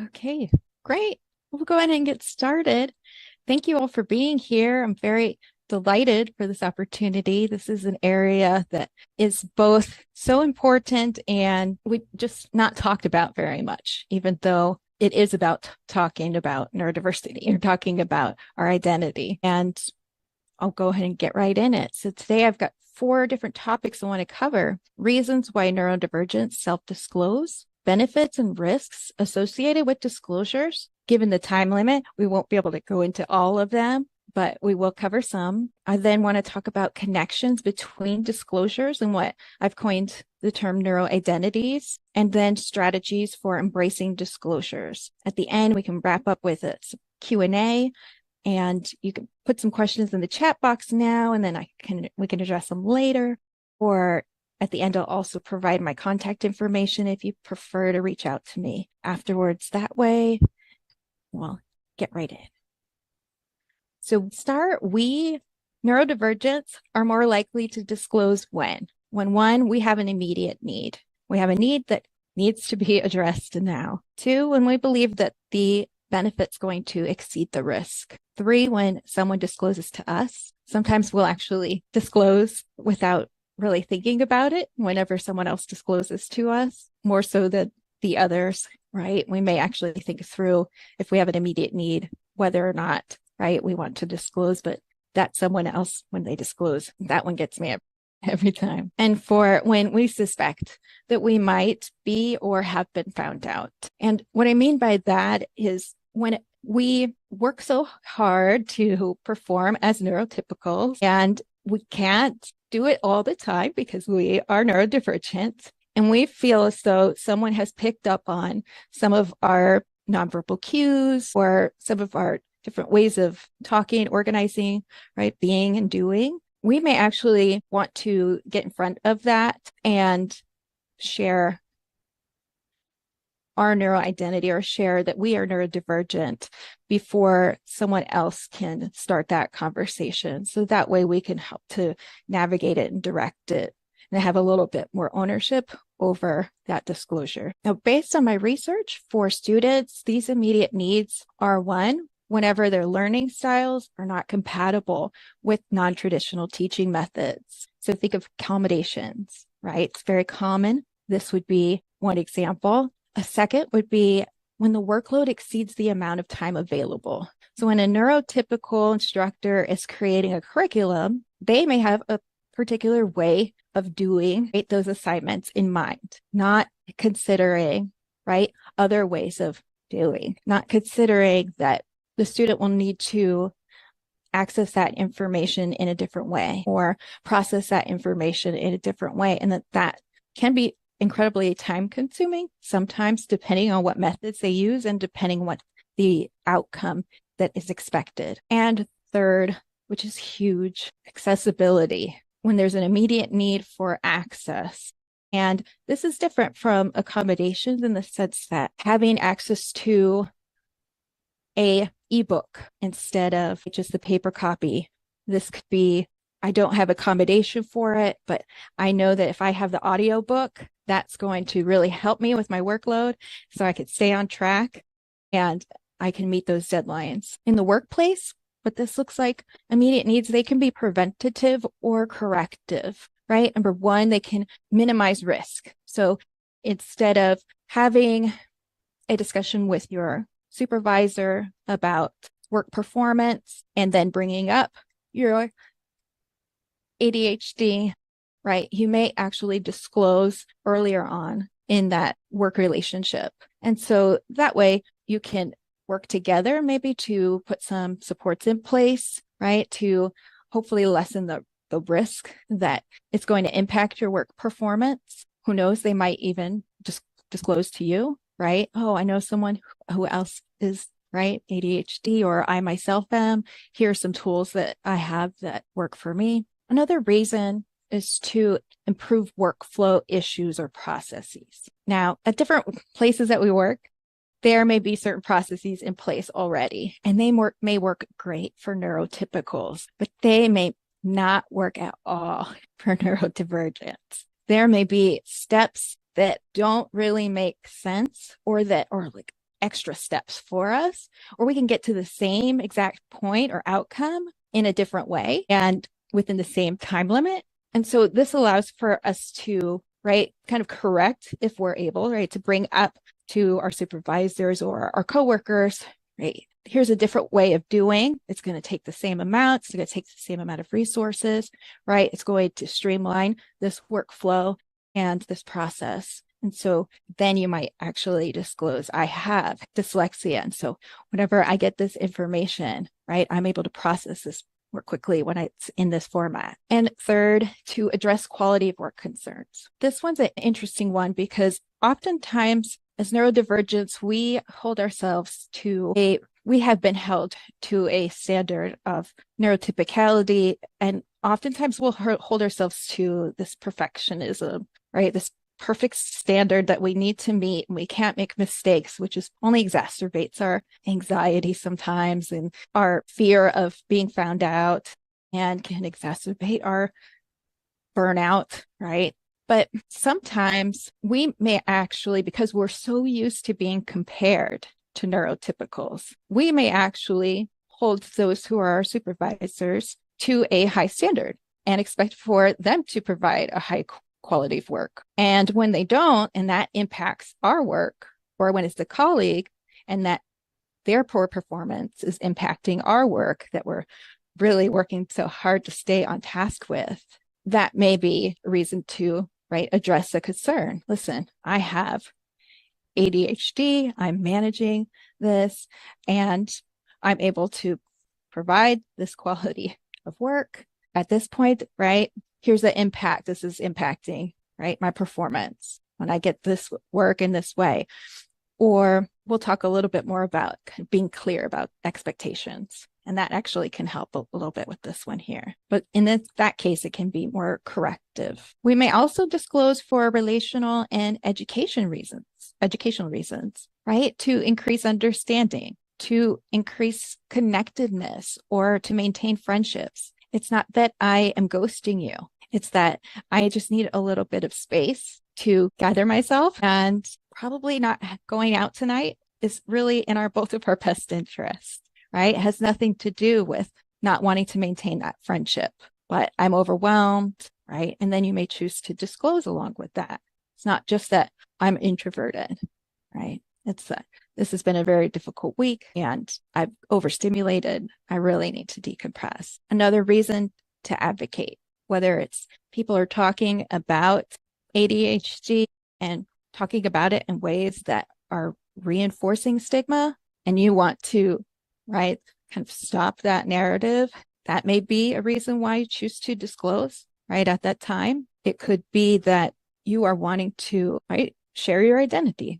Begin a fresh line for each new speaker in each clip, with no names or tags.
Okay, great. We'll go ahead and get started. Thank you all for being here. I'm very delighted for this opportunity. This is an area that is both so important and we just not talked about very much, even though it is about talking about neurodiversity or talking about our identity. And I'll go ahead and get right in it. So today I've got 4 different topics I want to cover: reasons why neurodivergents self-disclose, benefits and risks associated with disclosures. Given the time limit, we won't be able to go into all of them, but we will cover some. I then want to talk about connections between disclosures and what I've coined the term neuroidentities, and then strategies for embracing disclosures. At the end, we can wrap up with a Q&A, and you can put some questions in the chat box now, and then we can address them later. Or at the end, I'll also provide my contact information if you prefer to reach out to me afterwards. That way, we'll get right in. So we neurodivergents are more likely to disclose when one, we have an immediate need. We have a need that needs to be addressed now. 2, when we believe that the benefit's going to exceed the risk. 3, when someone discloses to us. Sometimes we'll actually disclose without really thinking about it whenever someone else discloses to us, more so than the others, right? We may actually think through if we have an immediate need, whether or not, right, we want to disclose, but that someone else, when they disclose, that one gets me every time. And for when we suspect that we might be or have been found out. And what I mean by that is when we work so hard to perform as neurotypicals and we can't do it all the time because we are neurodivergent, and we feel as though someone has picked up on some of our nonverbal cues or some of our different ways of talking, organizing, right, being and doing, we may actually want to get in front of that and share our neuroidentity or share that we are neurodivergent before someone else can start that conversation. So that way we can help to navigate it and direct it and have a little bit more ownership over that disclosure. Now, based on my research for students, these immediate needs are: 1, whenever their learning styles are not compatible with non-traditional teaching methods. So think of accommodations, right? It's very common. This would be one example. A second would be when the workload exceeds the amount of time available. So when a neurotypical instructor is creating a curriculum, they may have a particular way of doing, right, those assignments in mind, not considering, right, other ways of doing, not considering that the student will need to access that information in a different way or process that information in a different way. And that can be incredibly time consuming, sometimes depending on what methods they use and depending on what the outcome that is expected. And third, which is huge, accessibility. When there's an immediate need for access. And this is different from accommodations in the sense that having access to a ebook instead of just the paper copy. This could be, I don't have accommodation for it, but I know that if I have the audio book, that's going to really help me with my workload so I could stay on track and I can meet those deadlines. In the workplace, what this looks like, immediate needs, they can be preventative or corrective, right? Number 1, they can minimize risk. So instead of having a discussion with your supervisor about work performance and then bringing up your ADHD, right, you may actually disclose earlier on in that work relationship. And so that way you can work together maybe to put some supports in place, right, to hopefully lessen the risk that it's going to impact your work performance. Who knows, they might even just disclose to you, right? Oh, I know someone who else is, right, ADHD, or I myself am. Here are some tools that I have that work for me. Another reason is to improve workflow issues or processes. Now, at different places that we work, there may be certain processes in place already, and they may work great for neurotypicals, but they may not work at all for neurodivergence. There may be steps that don't really make sense or like extra steps for us, or we can get to the same exact point or outcome in a different way and within the same time limit. And so this allows for us to, right, kind of correct if we're able, right, to bring up to our supervisors or our coworkers, right, here's a different way of doing. It's going to take the same amount. It's going to take the same amount of resources, right? It's going to streamline this workflow and this process. And so then you might actually disclose, I have dyslexia. And so whenever I get this information, right, I'm able to process this more quickly when it's in this format. And third, to address quality of work concerns. This one's an interesting one because oftentimes as neurodivergents, we have been held to a standard of neurotypicality, and oftentimes we'll hold ourselves to this perfectionism, right? This perfect standard that we need to meet and we can't make mistakes, which is only exacerbates our anxiety sometimes and our fear of being found out and can exacerbate our burnout, right? But sometimes we may actually, because we're so used to being compared to neurotypicals, we may actually hold those who are our supervisors to a high standard and expect for them to provide a high quality of work. And when they don't, and that impacts our work, or when it's the colleague and that their poor performance is impacting our work that we're really working so hard to stay on task with, that may be a reason to, right, address a concern. Listen, I have ADHD, I'm managing this, and I'm able to provide this quality of work at this point, right? Here's the impact. This is impacting, right, my performance when I get this work in this way. Or we'll talk a little bit more about being clear about expectations. And that actually can help a little bit with this one here. But in that case, it can be more corrective. We may also disclose for relational and educational reasons, right? To increase understanding, to increase connectedness, or to maintain friendships. It's not that I am ghosting you. It's that I just need a little bit of space to gather myself, and probably not going out tonight is really in both of our best interests, right? It has nothing to do with not wanting to maintain that friendship, but I'm overwhelmed, right? And then you may choose to disclose along with that. It's not just that I'm introverted, right? It's that this has been a very difficult week and I've overstimulated. I really need to decompress. Another reason to advocate, whether it's people are talking about ADHD and talking about it in ways that are reinforcing stigma, and you want to, right, kind of stop that narrative, that may be a reason why you choose to disclose, right, at that time. It could be that you are wanting to, right, share your identity,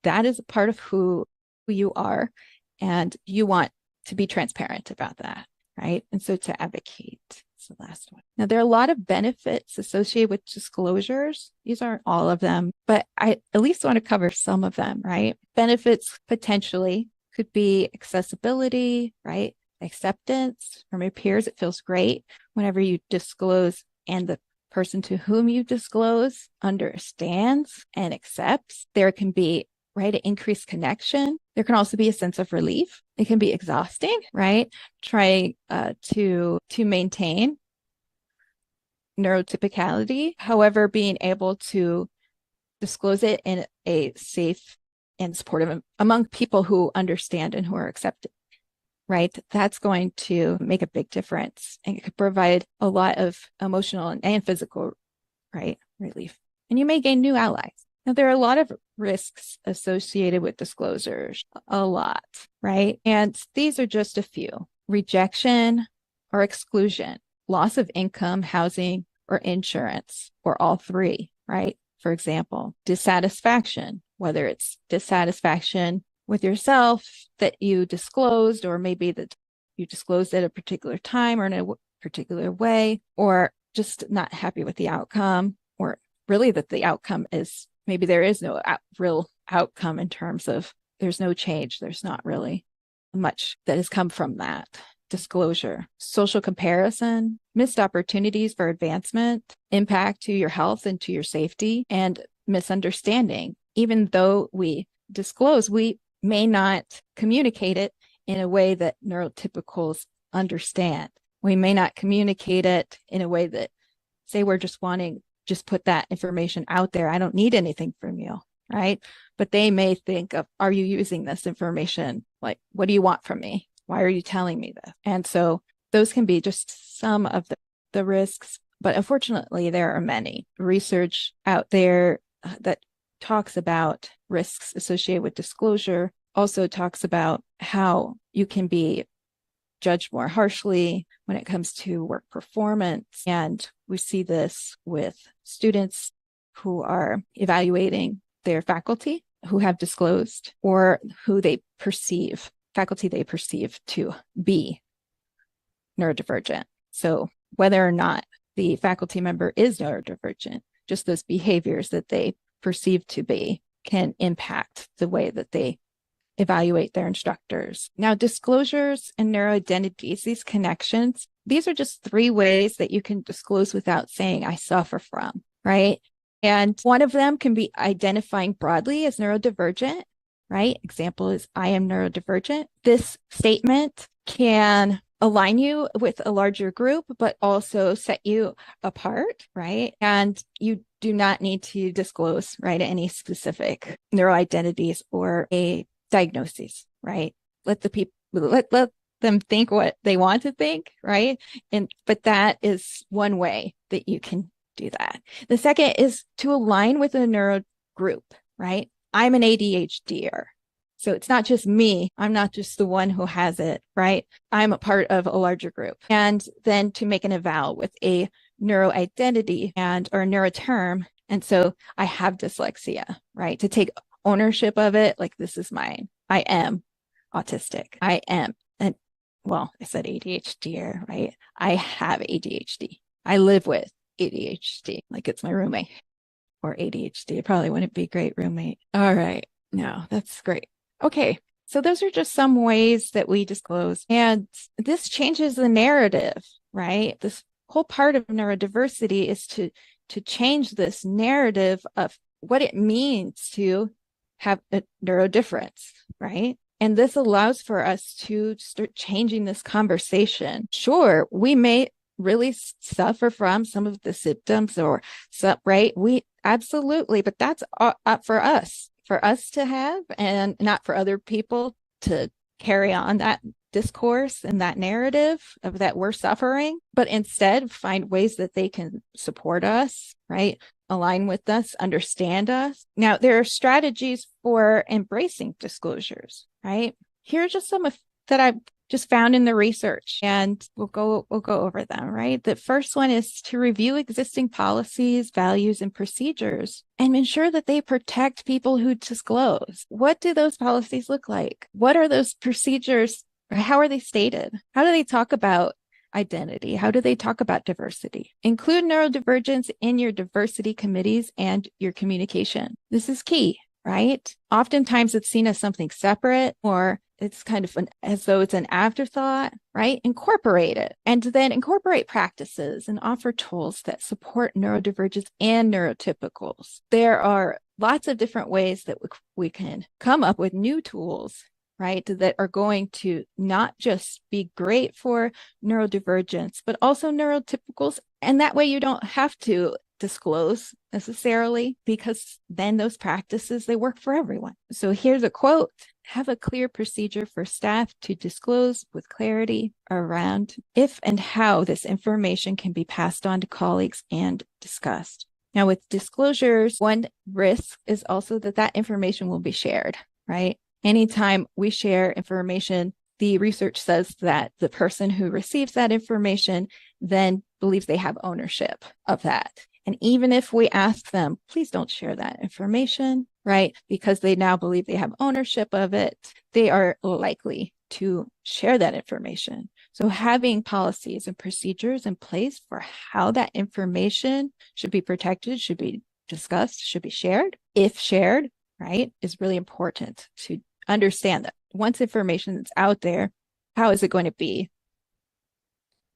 that is a part of who you are, and you want to be transparent about that, right? And so to advocate is the last one. Now, there are a lot of benefits associated with disclosures. These aren't all of them, but I at least want to cover some of them, right? Benefits potentially could be accessibility, right? Acceptance from your peers. It feels great whenever you disclose and the person to whom you disclose understands and accepts. There can be, right, an increased connection. There can also be a sense of relief. It can be exhausting, right? Trying to maintain neurotypicality. However, being able to disclose it in a safe and supportive among people who understand and who are accepted, right? That's going to make a big difference, and it could provide a lot of emotional and physical, right, relief. And you may gain new allies. Now, there are a lot of risks associated with disclosures, a lot, right? And these are just a few: rejection or exclusion, loss of income, housing, or insurance, or all three, right? For example, dissatisfaction, whether it's dissatisfaction with yourself that you disclosed, or maybe that you disclosed at a particular time or in a particular way, or just not happy with the outcome, or really that the outcome is, maybe there is no real outcome in terms of there's no change. There's not really much that has come from that disclosure. Social comparison, missed opportunities for advancement, impact to your health and to your safety, and misunderstanding. Even though we disclose, we may not communicate it in a way that neurotypicals understand. We may not communicate it in a way that, say, we're just wanting, just put that information out there. I don't need anything from you, right? But they may think of, are you using this information? Like, what do you want from me? Why are you telling me this? And so those can be just some of the risks, but unfortunately, there are many. Research out there that talks about risks associated with disclosure also talks about how you can be judged more harshly when it comes to work performance. And we see this with students who are evaluating their faculty who have disclosed, or who they perceive, faculty they perceive to be neurodivergent. So whether or not the faculty member is neurodivergent, just those behaviors that they perceive to be can impact the way that they evaluate their instructors. Now, disclosures and neuroidentities, these connections, these are just 3 ways that you can disclose without saying, I suffer from, right? And one of them can be identifying broadly as neurodivergent, right? Example is, I am neurodivergent. This statement can align you with a larger group, but also set you apart, right? And you do not need to disclose, right, any specific neuroidentities or a diagnoses, right? Let the people, let them think what they want to think, right? But that is one way that you can do that. The second is to align with a neuro group, right? I'm an ADHDer. So it's not just me. I'm not just the one who has it, right? I'm a part of a larger group. And then to make an eval with a neuroidentity or a neuroterm. And so I have dyslexia, right? To take ownership of it, like, this is mine. I am autistic. I am, and well, I said ADHD, right? I have ADHD. I live with ADHD, like it's my roommate. Or ADHD, it probably wouldn't be a great roommate. All right, no, that's great. Okay, so those are just some ways that we disclose, and this changes the narrative, right? This whole part of neurodiversity is to change this narrative of what it means to have a neurodifference, right? And this allows for us to start changing this conversation. Sure, we may really suffer from some of the symptoms or some, right? We absolutely, but that's for us to have, and not for other people to carry on that discourse and that narrative of that we're suffering, but instead find ways that they can support us, right? Align with us, understand us. Now, there are strategies for embracing disclosures, right? Here are just some that I've just found in the research, and we'll go over them, right? The first one is to review existing policies, values, and procedures and ensure that they protect people who disclose. What do those policies look like? What are those procedures? How are they stated? How do they talk about identity? How do they talk about diversity? Include neurodivergence in your diversity committees and your communication. This is key, right? Oftentimes it's seen as something separate, or it's kind of as though it's an afterthought, right? Incorporate it, and then incorporate practices and offer tools that support neurodivergence and neurotypicals. There are lots of different ways that we can come up with new tools, right, that are going to not just be great for neurodivergence, but also neurotypicals. And that way you don't have to disclose necessarily, because then those practices, they work for everyone. So here's a quote: have a clear procedure for staff to disclose with clarity around if and how this information can be passed on to colleagues and discussed. Now, with disclosures, one risk is also that information will be shared, right? Anytime we share information, the research says that the person who receives that information then believes they have ownership of that. And even if we ask them, please don't share that information, right? Because they now believe they have ownership of it, they are likely to share that information. So having policies and procedures in place for how that information should be protected, should be discussed, should be shared, if shared, right, is really important to understand that once information is out there, how is it going to be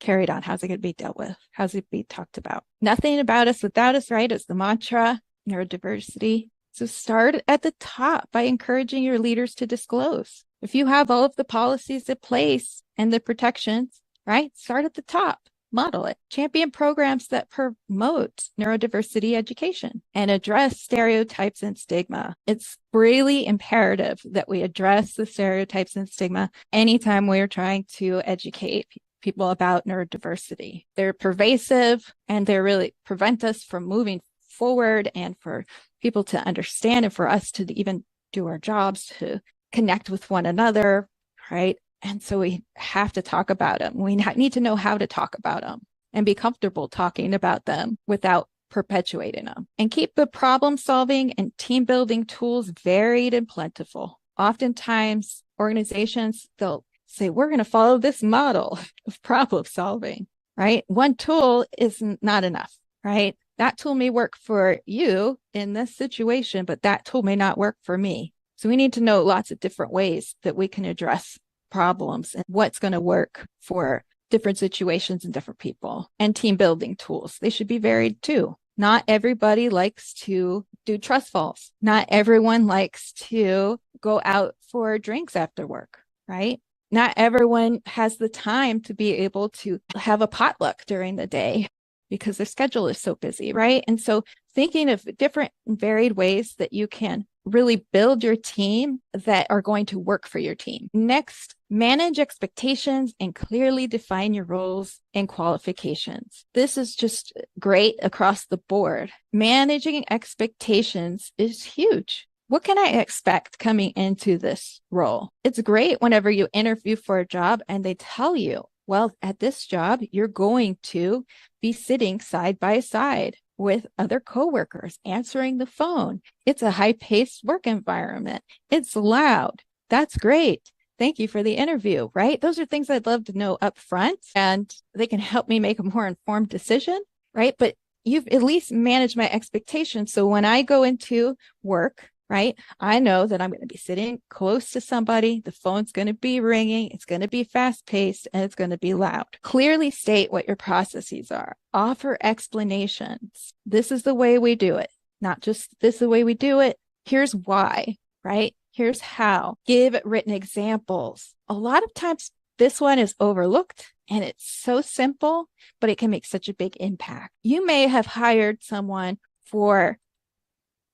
carried on? How's it going to be dealt with? How's it be talked about? Nothing about us without us, right? It's the mantra, neurodiversity. So start at the top by encouraging your leaders to disclose. If you have all of the policies in place and the protections, right? Start at the top. Model it. Champion programs that promote neurodiversity education and address stereotypes and stigma. It's really imperative that we address the stereotypes and stigma anytime we're trying to educate people about neurodiversity. They're pervasive and they really prevent us from moving forward and for people to understand and for us to even do our jobs to connect with one another, right? And so we have to talk about them. We need to know how to talk about them and be comfortable talking about them without perpetuating them. And keep the problem solving and team building tools varied and plentiful. Oftentimes, organizations, they'll say, we're going to follow this model of problem solving, right? One tool is not enough, right? That tool may work for you in this situation, but that tool may not work for me. So we need to know lots of different ways that we can address problems and what's going to work for different situations and different people. And team building tools, they should be varied too. Not everybody likes to do trust falls. Not everyone likes to go out for drinks after work, right? Not everyone has the time to be able to have a potluck during the day because their schedule is so busy, right? And so thinking of different varied ways that you can really build your team that are going to work for your team. Next, manage expectations and clearly define your roles and qualifications. This is just great across the board. Managing expectations is huge. What can I expect coming into this role? It's great whenever you interview for a job and they tell you, well, at this job, you're going to be sitting side by side with other coworkers, answering the phone. It's a high-paced work environment. It's loud. That's great. Thank you for the interview, right? Those are things I'd love to know up front, and they can help me make a more informed decision, right? But you've at least managed my expectations. So when I go into work, right, I know that I'm going to be sitting close to somebody. The phone's going to be ringing. It's going to be fast-paced and it's going to be loud. Clearly state what your processes are. Offer explanations. This is the way we do it. Not just this is the way we do it. Here's why, right? Here's how. Give written examples. A lot of times this one is overlooked and it's so simple, but it can make such a big impact. You may have hired someone for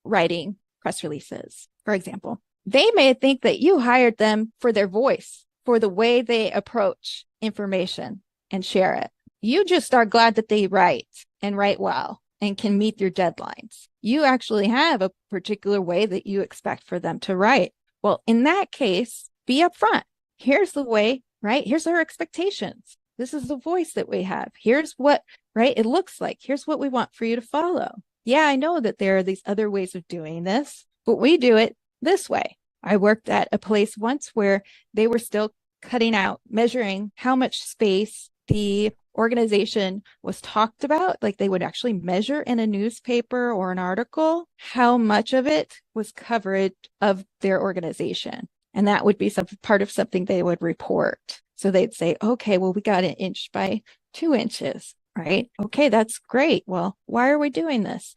writing press releases, for example. They may think that you hired them for their voice, for the way they approach information and share it. You just are glad that they write and write well and can meet your deadlines. You actually have a particular way that you expect for them to write. Well, in that case, be upfront. Here's the way, right? Here's our expectations. This is the voice that we have. Here's what, right, it looks like. Here's what we want for you to follow. Yeah, I know that there are these other ways of doing this, but we do it this way. I worked at a place once where they were still cutting out, measuring how much space the organization was talked about. Like they would actually measure in a newspaper or an article how much of it was coverage of their organization. And that would be some part of something they would report. So they'd say, okay, well, we got 1 inch by 2 inches. Right? Okay, that's great. Well, why are we doing this?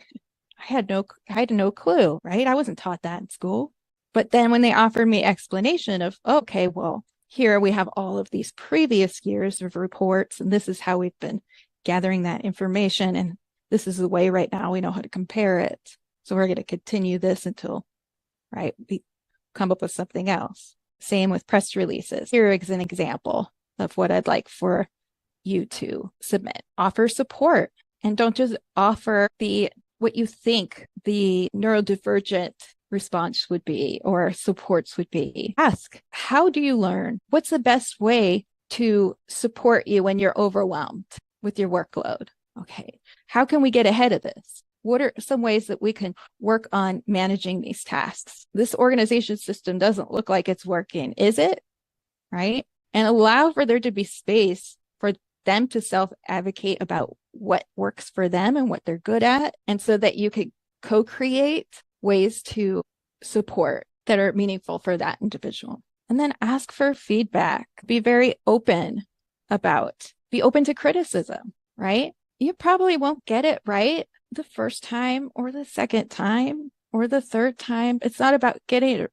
I had no clue, right? I wasn't taught that in school. But then when they offered me explanation of, okay, well, here we have all of these previous years of reports, and this is how we've been gathering that information, and this is the way right now we know how to compare it. So we're going to continue this until, right, we come up with something else. Same with press releases. Here is an example of what I'd like for you to submit. Offer support, and don't just offer what you think the neurodivergent response would be or supports would be. Ask, how do you learn? What's the best way to support you when you're overwhelmed with your workload? Okay, how can we get ahead of this? What are some ways that we can work on managing these tasks? This organization system doesn't look like it's working, is it? Right? And allow for there to be space for them to self-advocate about what works for them and what they're good at, and so that you could co-create ways to support that are meaningful for that individual. And then ask for feedback. Be very open be open to criticism, right? You probably won't get it right the first time or the second time, or the third time. It's not about getting it.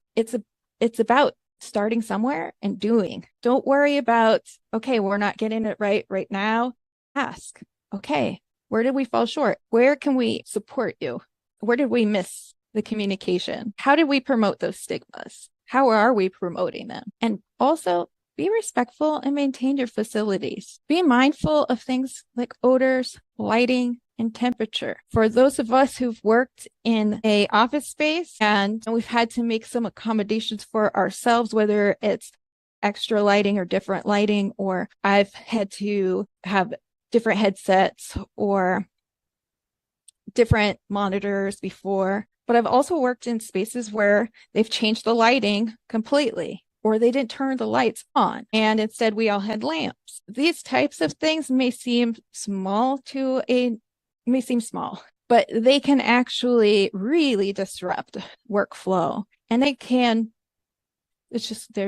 It's about starting somewhere and doing. Don't worry about, okay, we're not getting it right now. Ask, okay, where did we fall short? Where can we support you? Where did we miss the communication? How did we promote those stigmas? How are we promoting them? And also be respectful and maintain your facilities. Be mindful of things like odors, lighting, and temperature. For those of us who've worked in a office space and we've had to make some accommodations for ourselves, whether it's extra lighting or different lighting, or I've had to have different headsets or different monitors before, but I've also worked in spaces where they've changed the lighting completely, or they didn't turn the lights on and instead we all had lamps. These types of things may seem small, but they can actually really disrupt workflow, and they're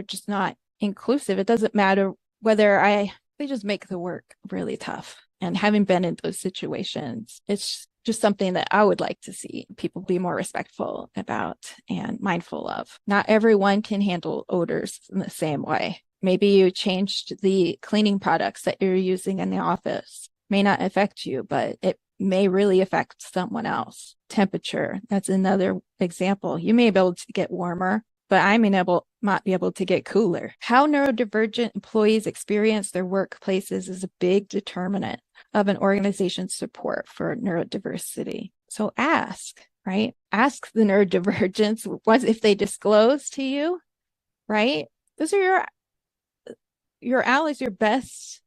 just not inclusive. It doesn't matter whether they just make the work really tough. And having been in those situations, it's just something that I would like to see people be more respectful about and mindful of. Not everyone can handle odors in the same way. Maybe you changed the cleaning products that you're using in the office. May not affect you, but it may really affect someone else. Temperature, that's another example. You may be able to get warmer, but I may not be able to get cooler. How neurodivergent employees experience their workplaces is a big determinant of an organization's support for neurodiversity. So ask, right? Ask the neurodivergents if they disclose to you, right? Those are your allies, your best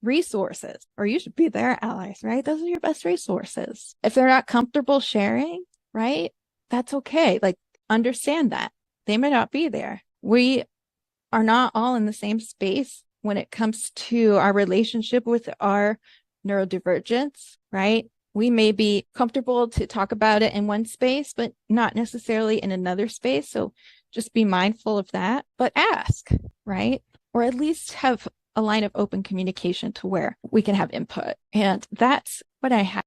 resources, or you should be their allies, right? Those are your best resources. If they're not comfortable sharing, right? That's okay. Like, understand that. They may not be there. We are not all in the same space when it comes to our relationship with our neurodivergence, right? We may be comfortable to talk about it in one space, but not necessarily in another space. So just be mindful of that, but ask, right? Or at least have a line of open communication to where we can have input. And that's what I have.